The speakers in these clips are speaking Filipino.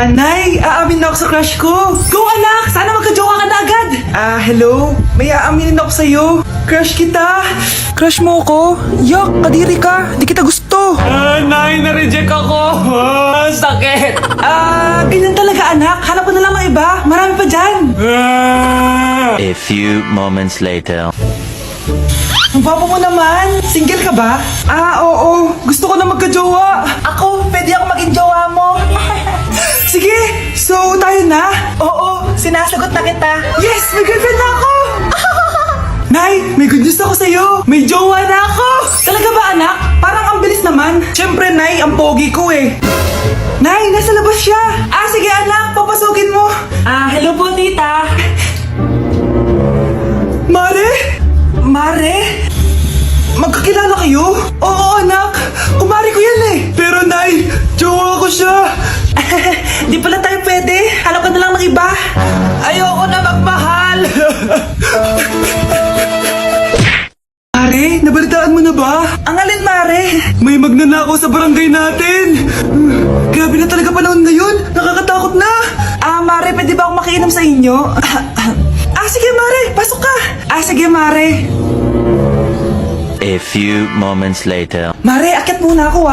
Nay, aamin na ako sa crush ko. Go anak! Sana magka-jowa ka na agad! Hello? May aaminin ako sa'yo. Crush kita. Crush mo ako? Yak, kadiri ka. Di kita gusto. Nay, na-reject ako. Sakit. Ganyan talaga anak. Hanap ko na lang ng iba. Marami pa dyan. A few moments later. Ang baba mo naman. Single ka ba? Oo. Gusto ko na magka-jowa. Ako, pwede ako maging jowa mo. Sige, so tayo na? Oo, sinasagot na kita. Yes, may girlfriend na ako. Nay, may good news ako sa'yo. May jowa na ako. Talaga ba anak? Parang ang bilis naman. Siyempre Nay, ang pogi ko eh. Nay, nasa labas siya. Sige anak, papasukin mo. Hello po tita. Mare? Mare? Magkakilala kayo? Oo anak, kumari ko yan eh. Pero Nay, jowa ko siya. Di pala tayo pwede. Hanap ka na lang ng iba. Ayoko na magmahal. Mare, nabalitaan mo na ba? Ang alin Mare? May magnanakaw sa barangay natin. Grabe na talaga panahon ngayon. Nakakatakot na. Mare, pwede ba akong makiinom sa inyo? Sige Mare, pasok ka. Sige Mare. A few moments later. Mare, akit muna ako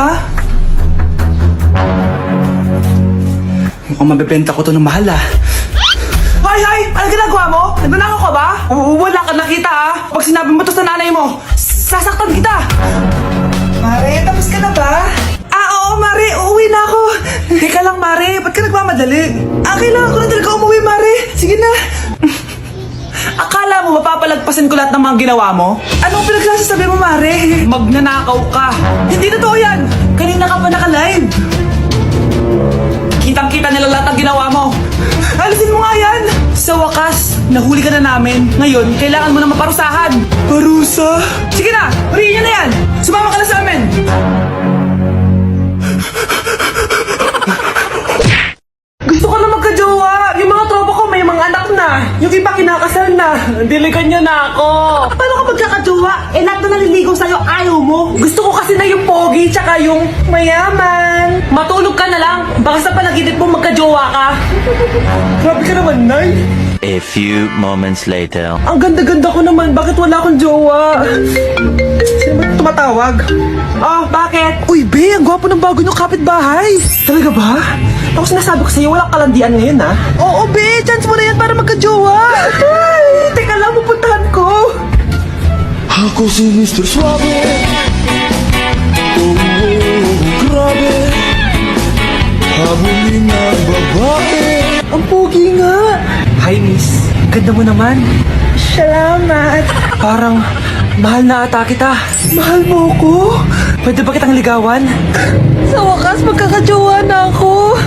Mukhang mabibenta ko to ng mahal Hay! Ano ginagawa mo? Nagnanakaw ka ba? Wala ka nakita Pag sinabi mo to sa nanay mo, sasaktan kita! Mare, tapos ka na ba? Oo Mare, uuwi na ako. Teka lang Mare, ba't ka nagmamadali? Kailangan ko na talaga umuwi Mare. Sige na. Akala mo mapapalagpasin ko lahat ng mga ginawa mo? Anong pinagsasasabi mo, Mare? Magnanakaw ka. Hindi totoo yan. Kanina ka pa naka-live. Kitang-kita nila lahat ng ginawa mo. Alisin mo nga yan. Sa wakas, nahuli ka na namin. Ngayon, kailangan mo na maparusahan. Parusa? Sige na, huriin niyo na yan. Sumama ka na sa amin. Gusto ko na magka-jowa. Yung mga tropa ko may mga anak na. Yung iba kinakasal na. Diligan niyo na ako. Paano ka magkaka-jowa? Lahat na naliligaw sa'yo, ayaw mo. Gusto ko kasi na yung pogi tsaka yung mayaman. Matulog ka na lang. Baka sa panaginip mo magka-jowa ka. Grabe ka naman, Nay. A few moments later. Ang ganda-ganda ko naman. Bakit wala akong jowa? Sino ba tumatawag? Bakit? Uy, Be, ang gwapo ng bago niyong kapitbahay. Talaga ba? Tapos sinasabi ko sa'yo, walang kalandian ngayon, Oo, Be, chance mo na yan para magka-jowa. Ay, teka lang, pupuntahan ko. Ako si Mr. Suave. Grabe. Habulin ng babae. Ang pogi nga. Hi, miss. Ganda mo naman. Salamat. Parang mahal na ata kita. Mahal mo ako? Pwede ba kitang ligawan? Sa wakas, magkakajowa na ako.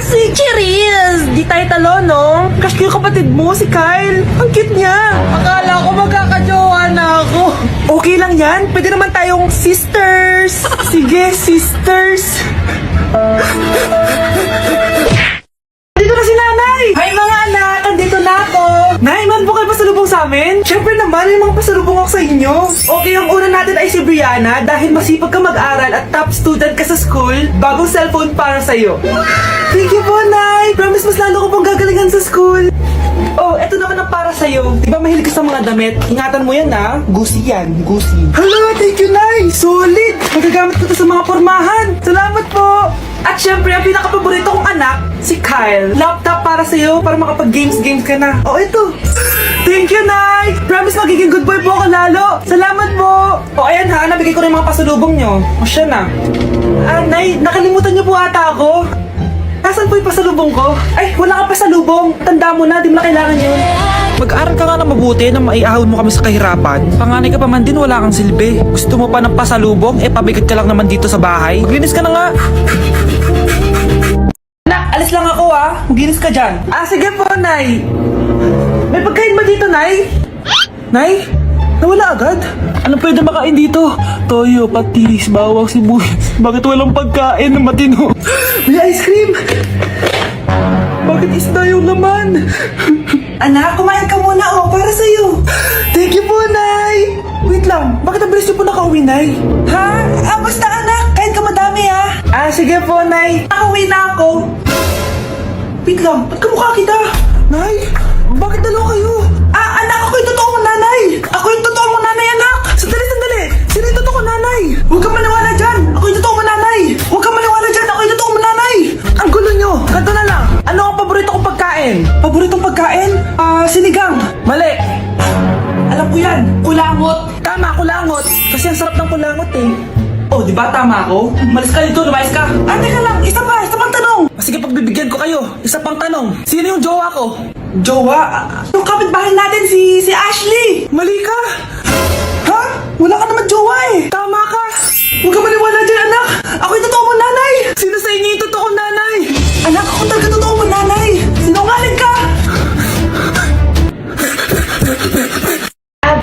Si Cherise! Di tayo talo, no? Crush ko yung kapatid mo, si Kyle. Ang cute niya. Akala ko magkakajowa na ako. Okay lang yan. Pwede naman tayong sisters. Sige, sisters. Dito na si Nanay! Hi mga anak! Andito na ako! Nay, man po kayo pasalubong sa amin? Siyempre naman, may mga pasalubong ako sa inyo. Okay, ang una natin ay si Brianna dahil masipag ka mag-aral at top student ka sa school. Bagong cellphone para sa'yo. Thank you po, Nay! Promise mas lalo ko pong gagalingan sa school. Eto naman ang para sa'yo. Di ba mahilig ka sa mga damit? Ingatan mo yan, Gucci yan, Gucci. Hala, thank you, Nay! Solid! Magagamit ko to sa mga pormahan. Salamat po! At syempre, ang pinaka-paborito kong anak, si Kyle. Laptop para sa'yo, para makapag-games ka na. Ito. Thank you, Nay! Promise magiging good boy po ako lalo. Salamat po! Ayan nabigay ko na yung mga pasalubong nyo. Siya na. Nay, nakalimutan niyo po ata ako. Nasaan po yung pasalubong ko? Ay, wala kang pasalubong. Tanda mo na, di mo na kailangan yun. Mag-aral ka nga na mabuti na maiahon mo kami sa kahirapan. Panganay ka pa man din, wala kang silbi. Gusto mo pa ng pasalubong? Pabigat ka lang naman dito sa bahay. Maglinis ka na nga. Anak, alis lang ako Maginis ka dyan. Sige po, Nay. May pagkain ba dito, Nay? Nay? Nawala agad? Ano pwede makain dito? Toyo, patis, bawang, sibuyas. Bakit walang pagkain na matino? May ice cream! Bakit isda yung laman? Anak, kumain ka muna para sa'yo. Thank you po, Nay. Wait lang, bakit ang bilis niyo po nakauwi, Nay? Basta anak, kain ka madami Sige po, Nay. Nakauwi na ako. Wait lang, ba't kamukha kita? Nay, bakit dalawa kayo? Anak, ako yung totoo mong nanay! Ako yung totoo mong nanay, anak! Sandali! Sino yung totoo mong nanay? Huwag kang maniwala dyan! Ako yung totoo mong nanay! Huwag kang maniwala dyan! Ako yung totoo mong nanay! Ang gulo nyo! Ganto na lang! Ano ang paborito kong pagkain? Paboritong pagkain? Sinigang! Mali! Alam ko yan! Kulangot! Tama, kulangot! Kasi ang sarap ng kulangot eh. Oh, di ba tama ako? Malis ka dito, lumayas ka! Teka lang! Isa pang tanong! Sige, pagbibigyan ko kayo. Isa pang tanong. Sino yung jowa ko? Jowa? Yung kapitbahay natin, si Ashley! Mali ka! Ha? Wala ka naman jowa eh! Tama ka! Huwag ka maniwala dyan, anak! Ako yung totoo mong nanay! Sino sa inyo yung totoong nanay? Anak, ako talaga totoo mong nanay! Sinungaling ka!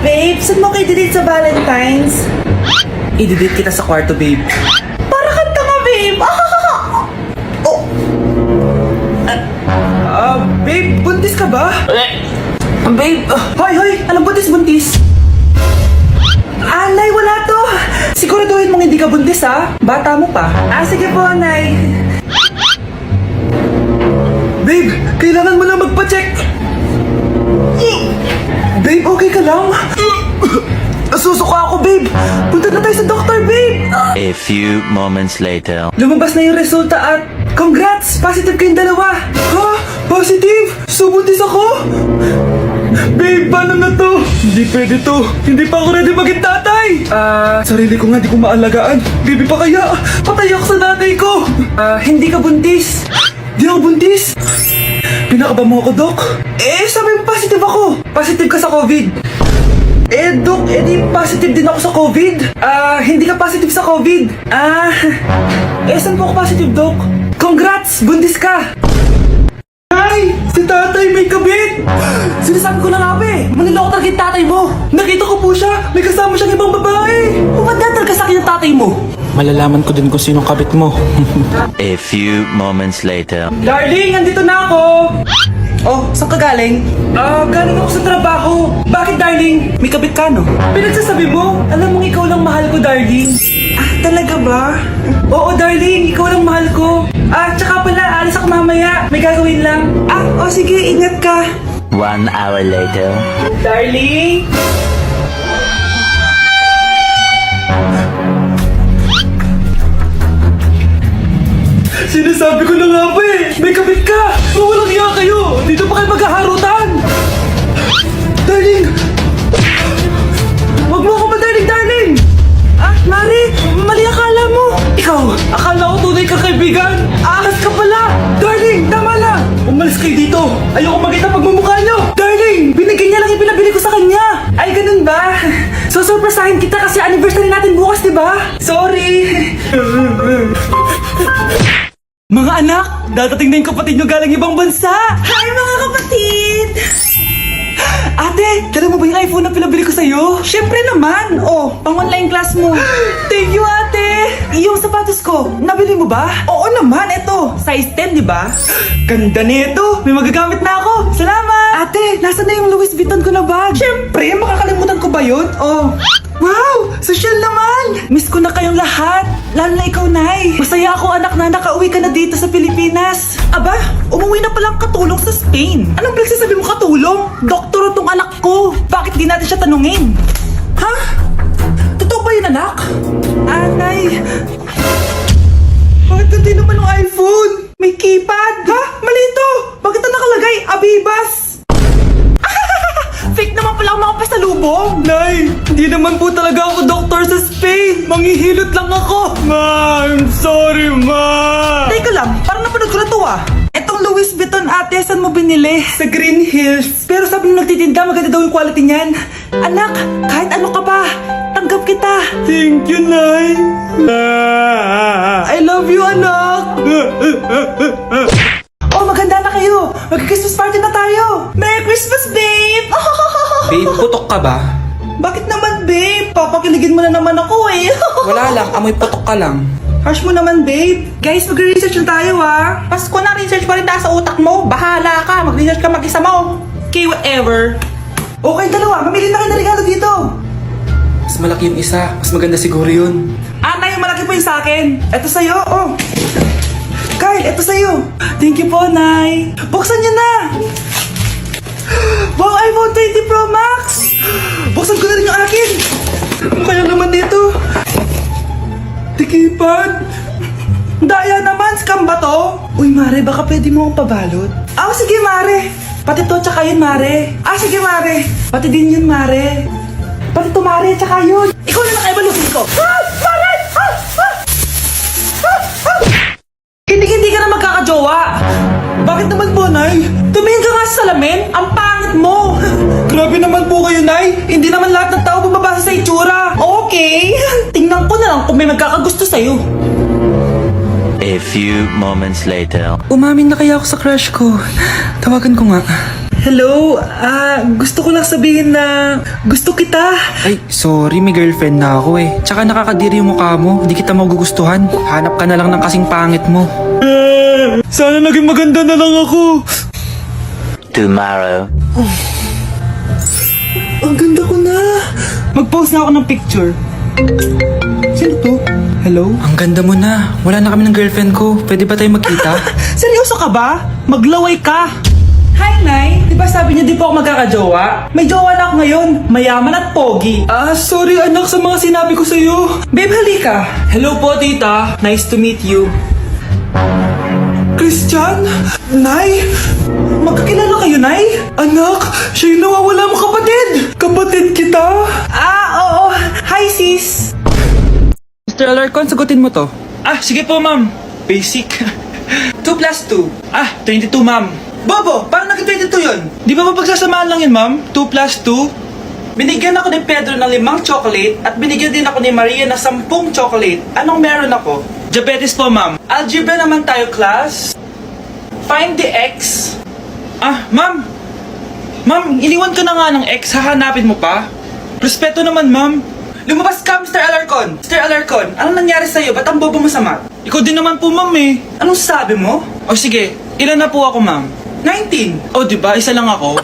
Babe, saan mo kayo delete sa Valentine's? I-delete kita sa kwarto, babe. Para kang tanga, babe! Oh! Babe, buntis ka ba? Babe, hoy! Anong buntis? Nay, wala to! Siguraduhin mong hindi ka buntis, ha? Bata mo pa. Sige po, Nay. Babe, kailangan mo lang magpa-check. Babe, okay ka lang? Susuka ako, babe! Punta na tayo sa doktor, babe! A few moments later. Lumabas na yung resulta at congrats! Positive kayong dalawa! Ha? Positive? So buntis ako? Babe, paano na to? Hindi pwede to. Hindi pa ako ready maging tatay! Sarili ko nga di ko maalagaan. Baby pa kaya? Patay ako sa nanay ko! Hindi ka buntis. Di ako buntis? Pinakaba mo ako, Dok? Sabi mo positive ako. Positive ka sa COVID. Dok, di positive din ako sa COVID. Hindi ka positive sa COVID. Saan po ako positive, Dok? Congrats! Buntis ka! Ay! Si tatay may kabit! Sinasabi ko na nga ba eh! Maniloko talaga yung tatay mo! Nakita ko po siya! May kasama siyang ibang babae! Ba't na talaga sa akin yung tatay mo? Malalaman ko din kung sinong kabit mo. A few moments later. Darling, andito na ako! Oh, saan ka galing? Galing ako sa trabaho. Bakit, darling? May kabit ka, no? Pinagsasabi mo? Alam mong ikaw lang mahal ko, darling. Talaga ba? Oo, darling. Ikaw lang mahal ko. Tsaka pala, alis ako mamaya. May gagawin lang. Sige. Ingat ka. 1 hour later. Darling? Sinasabi ko na nga ba eh! May kabit ka! Walang iya kayo! Dito pa kayo maghaharutan! Darling! Huwag mo ako darling! Mari! Mali akala mo! Ikaw! Akala ko tunay kang kaibigan! Ahas ka pala! Darling! Tama na! Umalis kayo dito! Ayoko makita pagmumukha nyo! Darling! Binigyan niya lang yung pinabili ko sa kanya! Ay, ganun ba? So, surpresahin kita kasi anniversary natin bukas, di ba? Sorry! Mga anak, dadating na yung kapatid nyo galing ibang bansa! Hi mga kapatid! Ate, dala mo ba yung iPhone na pinabili ko sa'yo? Siyempre naman! Pang online class mo. Thank you, ate! Yung sapatos ko, nabili mo ba? Oo naman, eto. Size 10, di ba? Ganda nito! May magagamit na ako! Salamat! Ate, nasa na yung Louis Vuitton ko na bag? Siyempre, makakalimutan ko ba yun? Wow! Social naman! Miss ko na kayong lahat! Lalo na ikaw, Nay! Masaya ako, anak, na nakauwi ka na dito sa Pilipinas! Aba, umuwi na palang katulong sa Spain! Anong pinagsasabi mo katulong? Doktor tong anak ko! Bakit di natin siya tanungin? Ha? Totoo ba yun, anak? Nay! Bakit hindi naman ng iPhone? May keypad! Ha? Mali ito! Bakit na nakalagay? Abibas! Fake naman pala ang mga pasalubong! Nay! Hindi naman po talaga ako doktor sa Spain! Manghihilot lang ako! Ma! I'm sorry, Ma! Teka lang, parang napanood ko na to Etong Louis Vuitton, ate, saan mo binili? Sa Green Hills. Pero sabi nung nagtitinda, maganda daw yung quality niyan. Anak, kahit ano ka pa, tanggap kita. Thank you, Nay. I love you, anak. Maganda na kayo. Mag-Christmas party na tayo. Merry Christmas, babe. Babe, putok ka ba? Bakit naman, babe? Papakiligin mo na naman ako eh. Wala lang, amoy putok ka lang. Harsh mo naman, babe. Guys, mag-research na tayo, Pasko na, research pa rin tayo sa utak mo. Bahala ka. Mag-research ka mag-isa mo. Okay, whatever. Okay, dalawa. Mamili na kayo ng regalo dito. Mas malaki yung isa, mas maganda siguro yun. Nay, yung malaki po yung sa akin. Ito sa'yo, Guys, Nay, ito sa'yo. Thank you po, Nay. Buksan niyo na. Wow, iPhone 20 Pro Max. Buksan ko na rin yung akin. Ano kaya naman dito? Tikipad. Daya naman, scam ba to? Uy, Mare, baka pwede mo akong pabalot. Ah, sige, Mare. Pati to, tsaka yun, Mare. Ah, sige, Mare. Pati din yun, Mare. Pati to, Mare, tsaka yun. Ikaw na nakaibalutin ko. Ah, Mare! Ah, ah! Hindi ka na magkakajowa. Bakit naman po, Nay? Tumingin ka nga sa salamin. Ang pangit mo. Grabe naman po kayo, Nay. Hindi naman lahat ng tao bumabasa sa itsura. Okay. Tingnan ko na lang kung may magkakagusto sa'yo. A few moments later. Umamin na kaya ako sa crush ko. Tawagan ko nga. Hello, gusto ko lang sabihin na gusto kita. Ay, sorry, may girlfriend na ako eh. Tsaka nakakadiri yung mukha mo, di kita magugustuhan. Hanap ka na lang ng kasing pangit mo. Sana naging maganda na lang ako. Tomorrow. Ang ganda ko na. Mag-post na ako ng picture. Sino to? Hello? Ang ganda mo na. Wala na kami ng girlfriend ko. Pwede ba tayo magkita? Seryoso ka ba? Maglaway ka. Hi, Nay. Di ba sabi niyo di po ako magkakajowa? May jowa na ako ngayon. Mayaman at pogi. Ah, sorry anak sa mga sinabi ko sa'yo. Babe, halika. Hello po, tita. Nice to meet you. Christian? Nay? Magkakilala kayo, Nay? Anak, siya yung nawawala mo kapatid. Kapatid kita? Ah, oo. Hi, sis. Mr. Alarcon, sagutin mo to. Ah, sige po, ma'am. Basic. 2 plus 2. Ah, 22, ma'am. Bobo, paano naging 22 yun? Di ba mapagsasamahan lang yun, ma'am? 2 plus 2? Binigyan ako ni Pedro ng 5 chocolate at binigyan din ako ni Maria ng 10 chocolate. Anong meron ako? Diabetes po, ma'am. Algebra naman tayo, class. Find the x. Ah, ma'am. Ma'am, iniwan ka na nga ng x. Hahanapin mo pa? Respeto naman, ma'am. Lumabas ka, Mr. Alarcon. Mr. Alarcon, anong nangyari sa'yo? Ba't ang bobo mo sa math? Ikaw din naman po, ma'am eh. Anong sabi mo? O sige, ilan na po ako, ma'am? 19. O, diba? Isa lang ako.